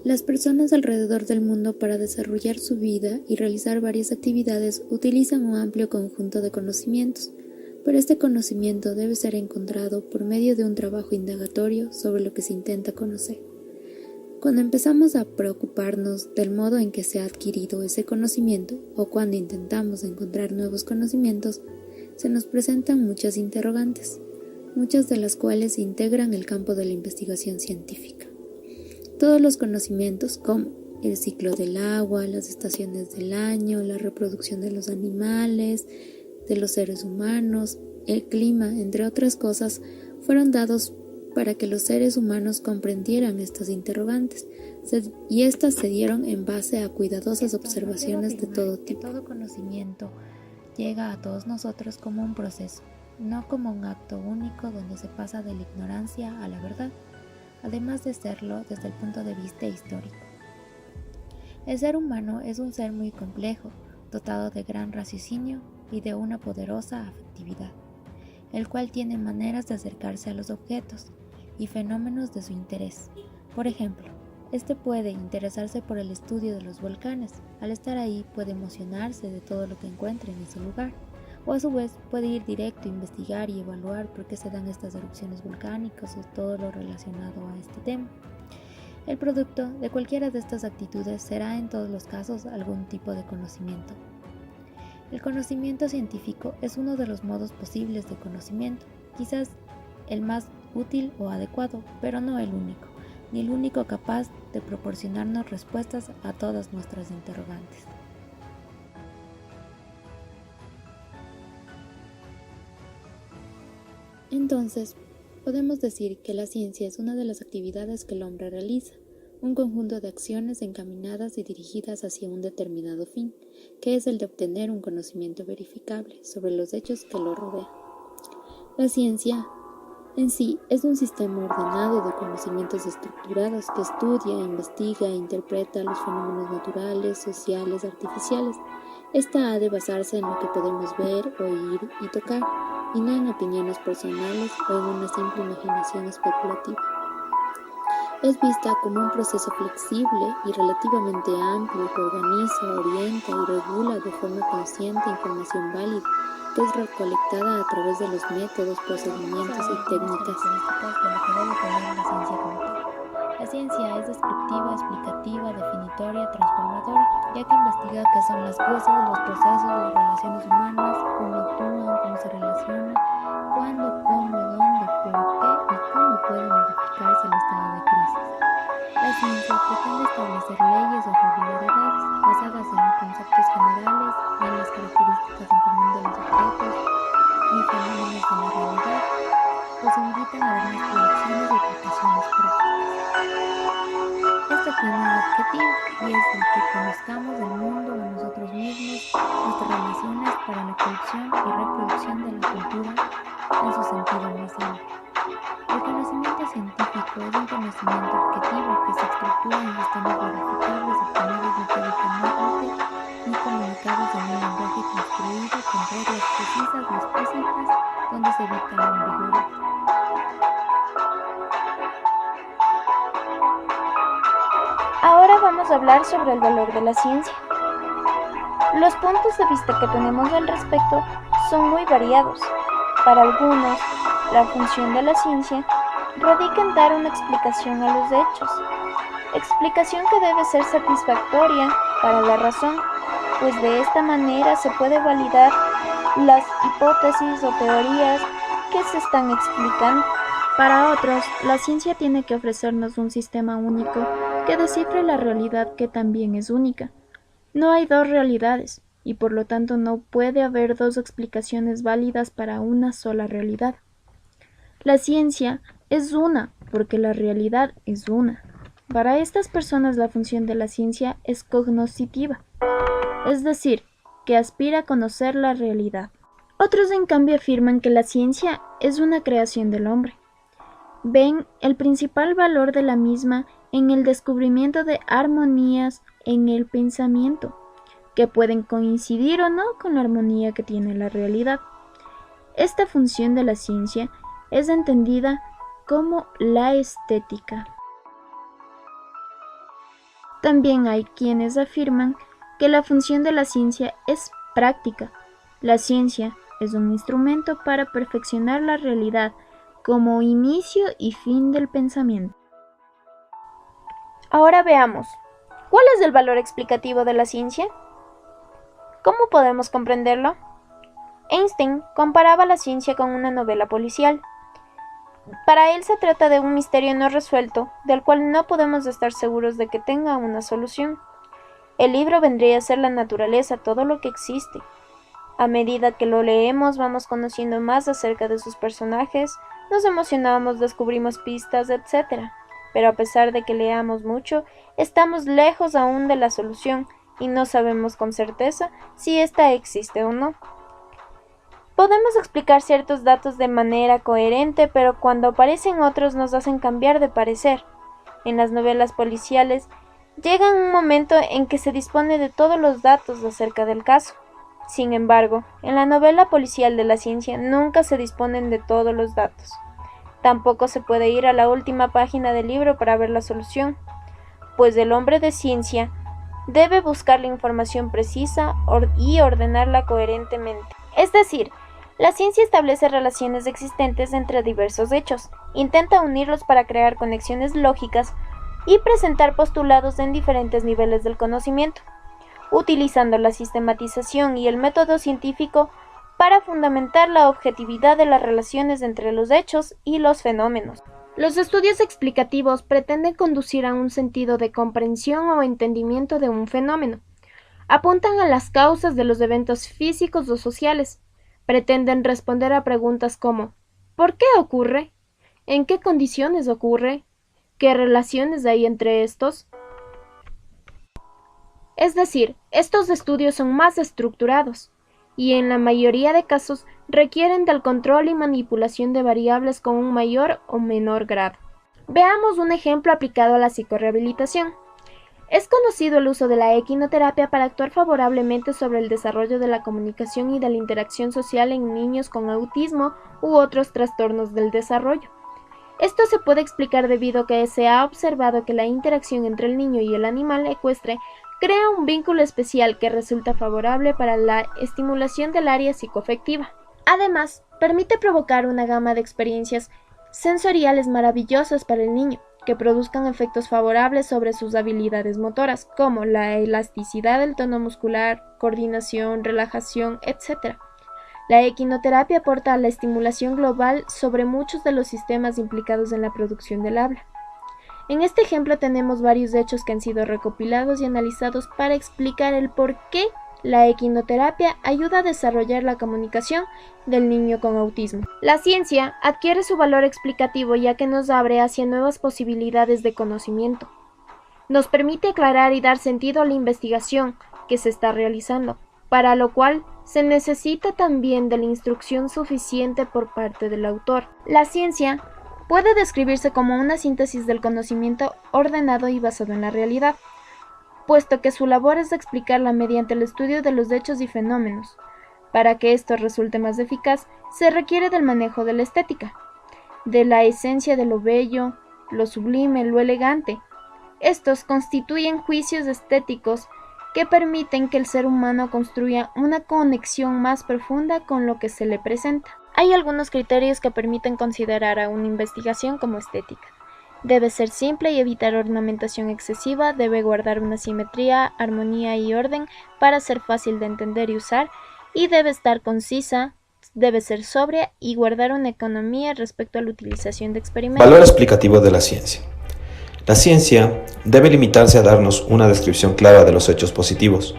Las personas alrededor del mundo para desarrollar su vida y realizar varias actividades utilizan un amplio conjunto de conocimientos, pero este conocimiento debe ser encontrado por medio de un trabajo indagatorio sobre lo que se intenta conocer. Cuando empezamos a preocuparnos del modo en que se ha adquirido ese conocimiento o cuando intentamos encontrar nuevos conocimientos, se nos presentan muchas interrogantes, muchas de las cuales integran el campo de la investigación científica. Todos los conocimientos como el ciclo del agua, las estaciones del año, la reproducción de los animales, de los seres humanos, el clima, entre otras cosas, fueron dados para que los seres humanos comprendieran estas interrogantes, y estas se dieron en base a cuidadosas observaciones de todo tipo. Todo conocimiento llega a todos nosotros como un proceso, no como un acto único donde se pasa de la ignorancia a la verdad, además de serlo desde el punto de vista histórico. El ser humano es un ser muy complejo, dotado de gran raciocinio y de una poderosa afectividad, el cual tiene maneras de acercarse a los objetos y fenómenos de su interés. Por ejemplo, este puede interesarse por el estudio de los volcanes. Al estar ahí puede emocionarse de todo lo que encuentre en ese lugar, o a su vez puede ir directo a investigar y evaluar por qué se dan estas erupciones volcánicas o todo lo relacionado a este tema. El producto de cualquiera de estas actitudes será en todos los casos algún tipo de conocimiento. El conocimiento científico es uno de los modos posibles de conocimiento, quizás el más útil o adecuado, pero no el único, ni el único capaz de proporcionarnos respuestas a todas nuestras interrogantes. Entonces, podemos decir que la ciencia es una de las actividades que el hombre realiza, un conjunto de acciones encaminadas y dirigidas hacia un determinado fin, que es el de obtener un conocimiento verificable sobre los hechos que lo rodean. La ciencia en sí es un sistema ordenado de conocimientos estructurados que estudia, investiga e interpreta los fenómenos naturales, sociales, artificiales. Esta ha de basarse en lo que podemos ver, oír y tocar, y no en opiniones personales o en una simple imaginación especulativa. Es vista como un proceso flexible y relativamente amplio que organiza, orienta y regula de forma consciente información válida que es recolectada a través de los métodos, procedimientos y técnicas. La ciencia es descriptiva, explicativa, definitoria, transformadora, ya que investiga qué son las cosas, los procesos, las relaciones humanas, cómo actúan, cómo se relacionan, cuándo, cómo, dónde, por qué y cómo puede modificarse el estado de crisis. La ciencia pretende establecer leyes o regularidades basadas en conceptos generales, en las características en común de los objetos y fenómenos de la realidad, posibilitan además predicciones y aplicaciones prácticas. Esto tiene un objetivo y es el que conozcamos el mundo, a nosotros mismos, nuestras relaciones para la producción y reproducción de la cultura en su sentido más amplio. El conocimiento científico es un conocimiento objetivo que se estructura en sistemas verificables obtenidos metódicamente y comunicados en un lenguaje construido con reglas precisas y explícitas donde se evita la ambigüedad. Ahora vamos a hablar sobre el valor de la ciencia. Los puntos de vista que tenemos al respecto son muy variados. Para algunos, la función de la ciencia radica en dar una explicación a los hechos, explicación que debe ser satisfactoria para la razón, pues de esta manera se puede validar las hipótesis o teorías que se están explicando. Para otros, la ciencia tiene que ofrecernos un sistema único que descifre la realidad que también es única. No hay dos realidades, y por lo tanto no puede haber dos explicaciones válidas para una sola realidad. La ciencia es una, porque la realidad es una. Para estas personas la función de la ciencia es cognoscitiva, es decir, que aspira a conocer la realidad. Otros en cambio afirman que la ciencia es una creación del hombre. Ven el principal valor de la misma en el descubrimiento de armonías en el pensamiento, que pueden coincidir o no con la armonía que tiene la realidad. Esta función de la ciencia es entendida como la estética. También hay quienes afirman que la función de la ciencia es práctica. La ciencia es un instrumento para perfeccionar la realidad como inicio y fin del pensamiento. Ahora veamos, ¿cuál es el valor explicativo de la ciencia? ¿Cómo podemos comprenderlo? Einstein comparaba la ciencia con una novela policial. Para él se trata de un misterio no resuelto, del cual no podemos estar seguros de que tenga una solución. El libro vendría a ser la naturaleza, todo lo que existe. A medida que lo leemos, vamos conociendo más acerca de sus personajes, nos emocionamos, descubrimos pistas, etc. Pero a pesar de que leamos mucho, estamos lejos aún de la solución y no sabemos con certeza si ésta existe o no. Podemos explicar ciertos datos de manera coherente, pero cuando aparecen otros nos hacen cambiar de parecer. En las novelas policiales, llega un momento en que se dispone de todos los datos acerca del caso. Sin embargo, en la novela policial de la ciencia nunca se disponen de todos los datos. Tampoco se puede ir a la última página del libro para ver la solución, pues el hombre de ciencia debe buscar la información precisa y ordenarla coherentemente. Es decir, la ciencia establece relaciones existentes entre diversos hechos, intenta unirlos para crear conexiones lógicas y presentar postulados en diferentes niveles del conocimiento, utilizando la sistematización y el método científico para fundamentar la objetividad de las relaciones entre los hechos y los fenómenos. Los estudios explicativos pretenden conducir a un sentido de comprensión o entendimiento de un fenómeno. Apuntan a las causas de los eventos físicos o sociales. Pretenden responder a preguntas como ¿por qué ocurre? ¿En qué condiciones ocurre? ¿Qué relaciones hay entre estos? Es decir, estos estudios son más estructurados y en la mayoría de casos requieren del control y manipulación de variables con un mayor o menor grado. Veamos un ejemplo aplicado a la psicorrehabilitación. Es conocido el uso de la equinoterapia para actuar favorablemente sobre el desarrollo de la comunicación y de la interacción social en niños con autismo u otros trastornos del desarrollo. Esto se puede explicar debido a que se ha observado que la interacción entre el niño y el animal ecuestre crea un vínculo especial que resulta favorable para la estimulación del área psicoafectiva. Además, permite provocar una gama de experiencias sensoriales maravillosas para el niño, que produzcan efectos favorables sobre sus habilidades motoras, como la elasticidad del tono muscular, coordinación, relajación, etc. La equinoterapia aporta a la estimulación global sobre muchos de los sistemas implicados en la producción del habla. En este ejemplo tenemos varios hechos que han sido recopilados y analizados para explicar el por qué la equinoterapia ayuda a desarrollar la comunicación del niño con autismo. La ciencia adquiere su valor explicativo ya que nos abre hacia nuevas posibilidades de conocimiento. Nos permite aclarar y dar sentido a la investigación que se está realizando, para lo cual se necesita también de la instrucción suficiente por parte del autor. La ciencia puede describirse como una síntesis del conocimiento ordenado y basado en la realidad, puesto que su labor es explicarla mediante el estudio de los hechos y fenómenos. Para que esto resulte más eficaz, se requiere del manejo de la estética, de la esencia de lo bello, lo sublime, lo elegante. Estos constituyen juicios estéticos que permiten que el ser humano construya una conexión más profunda con lo que se le presenta. Hay algunos criterios que permiten considerar a una investigación como estética. Debe ser simple y evitar ornamentación excesiva, debe guardar una simetría, armonía y orden para ser fácil de entender y usar, y debe estar concisa, debe ser sobria y guardar una economía respecto a la utilización de experimentos. Valor explicativo de la ciencia. La ciencia debe limitarse a darnos una descripción clara de los hechos positivos,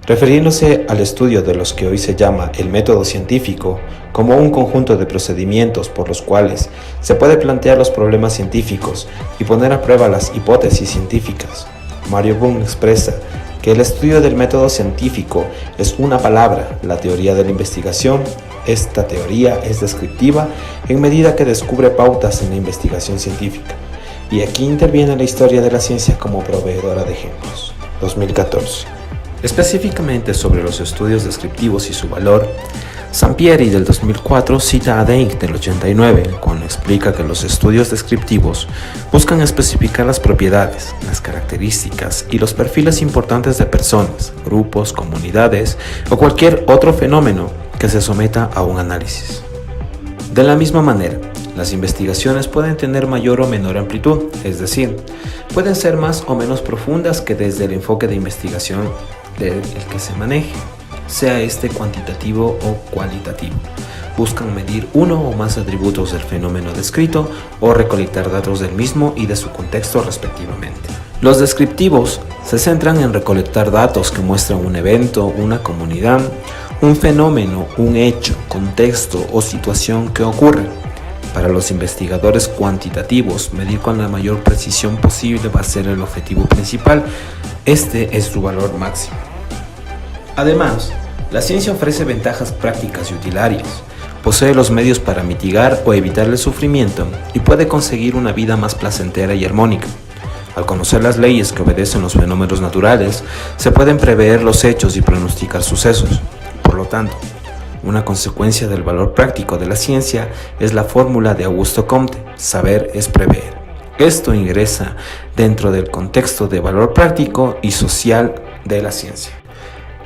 refiriéndose al estudio de los que hoy se llama el método científico como un conjunto de procedimientos por los cuales se puede plantear los problemas científicos y poner a prueba las hipótesis científicas. Mario Bunge expresa que el estudio del método científico es una palabra, la teoría de la investigación. Esta teoría es descriptiva en medida que descubre pautas en la investigación científica. Y aquí interviene la historia de la ciencia como proveedora de ejemplos. 2014. Específicamente sobre los estudios descriptivos y su valor, Sampieri del 2004 cita a Denk del 89 cuando explica que los estudios descriptivos buscan especificar las propiedades, las características y los perfiles importantes de personas, grupos, comunidades o cualquier otro fenómeno que se someta a un análisis. De la misma manera, las investigaciones pueden tener mayor o menor amplitud, es decir, pueden ser más o menos profundas que desde el enfoque de investigación del que se maneje, sea este cuantitativo o cualitativo. Buscan medir uno o más atributos del fenómeno descrito o recolectar datos del mismo y de su contexto respectivamente. Los descriptivos se centran en recolectar datos que muestran un evento, una comunidad, un fenómeno, un hecho, contexto o situación que ocurre. Para los investigadores cuantitativos, medir con la mayor precisión posible va a ser el objetivo principal. Este es su valor máximo. Además, la ciencia ofrece ventajas prácticas y utilitarias, posee los medios para mitigar o evitar el sufrimiento y puede conseguir una vida más placentera y armónica. Al conocer las leyes que obedecen los fenómenos naturales, se pueden prever los hechos y pronosticar sucesos. Por lo tanto, una consecuencia del valor práctico de la ciencia es la fórmula de Augusto Comte: saber es prever. Esto ingresa dentro del contexto de valor práctico y social de la ciencia.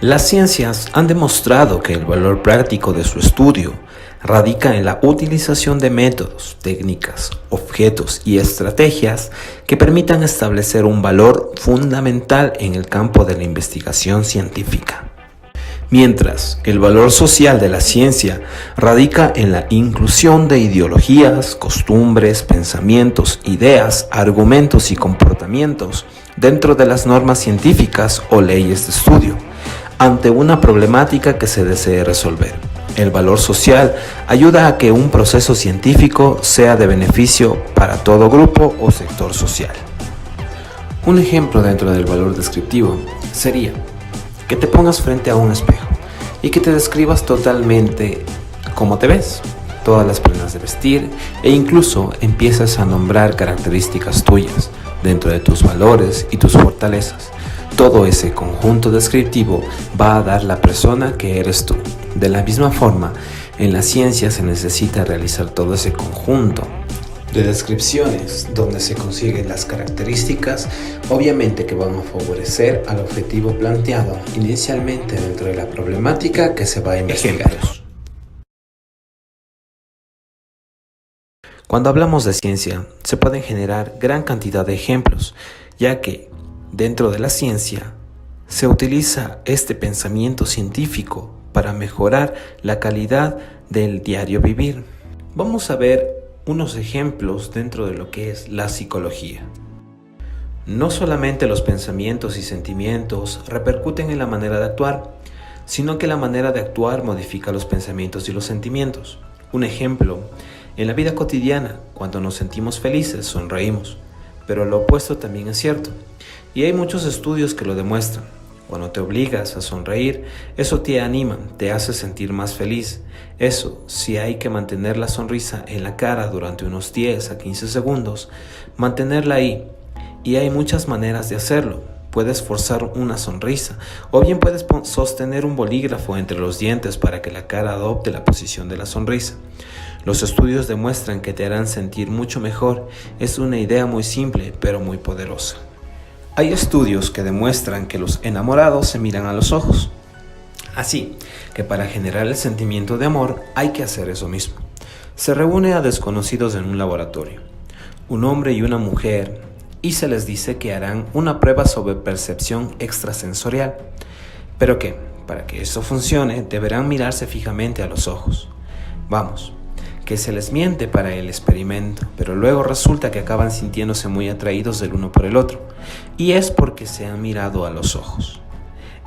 Las ciencias han demostrado que el valor práctico de su estudio radica en la utilización de métodos, técnicas, objetos y estrategias que permitan establecer un valor fundamental en el campo de la investigación científica. Mientras que el valor social de la ciencia radica en la inclusión de ideologías, costumbres, pensamientos, ideas, argumentos y comportamientos dentro de las normas científicas o leyes de estudio, ante una problemática que se desee resolver. El valor social ayuda a que un proceso científico sea de beneficio para todo grupo o sector social. Un ejemplo dentro del valor descriptivo sería que te pongas frente a un espejo y que te describas totalmente cómo te ves, todas las prendas de vestir e incluso empiezas a nombrar características tuyas dentro de tus valores y tus fortalezas. Todo ese conjunto descriptivo va a dar la persona que eres tú. De la misma forma, en la ciencia se necesita realizar todo ese conjunto de descripciones donde se consiguen las características, obviamente que van a favorecer al objetivo planteado inicialmente dentro de la problemática que se va a investigar. Cuando hablamos de ciencia, se pueden generar gran cantidad de ejemplos, ya que dentro de la ciencia se utiliza este pensamiento científico para mejorar la calidad del diario vivir. Vamos a ver unos ejemplos dentro de lo que es la psicología. No solamente los pensamientos y sentimientos repercuten en la manera de actuar, sino que la manera de actuar modifica los pensamientos y los sentimientos. Un ejemplo, en la vida cotidiana, cuando nos sentimos felices, sonreímos, pero lo opuesto también es cierto, y hay muchos estudios que lo demuestran. Cuando te obligas a sonreír, eso te anima, te hace sentir más feliz. Eso, si hay que mantener la sonrisa en la cara durante unos 10 a 15 segundos, mantenerla ahí. Y hay muchas maneras de hacerlo. Puedes forzar una sonrisa, o bien puedes sostener un bolígrafo entre los dientes para que la cara adopte la posición de la sonrisa. Los estudios demuestran que te harán sentir mucho mejor. Es una idea muy simple, pero muy poderosa. Hay estudios que demuestran que los enamorados se miran a los ojos. Así que para generar el sentimiento de amor hay que hacer eso mismo. Se reúne a desconocidos en un laboratorio, un hombre y una mujer, y se les dice que harán una prueba sobre percepción extrasensorial. Pero que, para que eso funcione, deberán mirarse fijamente a los ojos. Vamos, que se les miente para el experimento, pero luego resulta que acaban sintiéndose muy atraídos del uno por el otro, y es porque se han mirado a los ojos.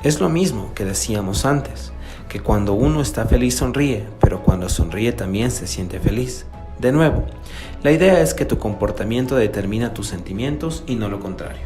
Es lo mismo que decíamos antes, que cuando uno está feliz sonríe, pero cuando sonríe también se siente feliz. De nuevo, la idea es que tu comportamiento determina tus sentimientos y no lo contrario.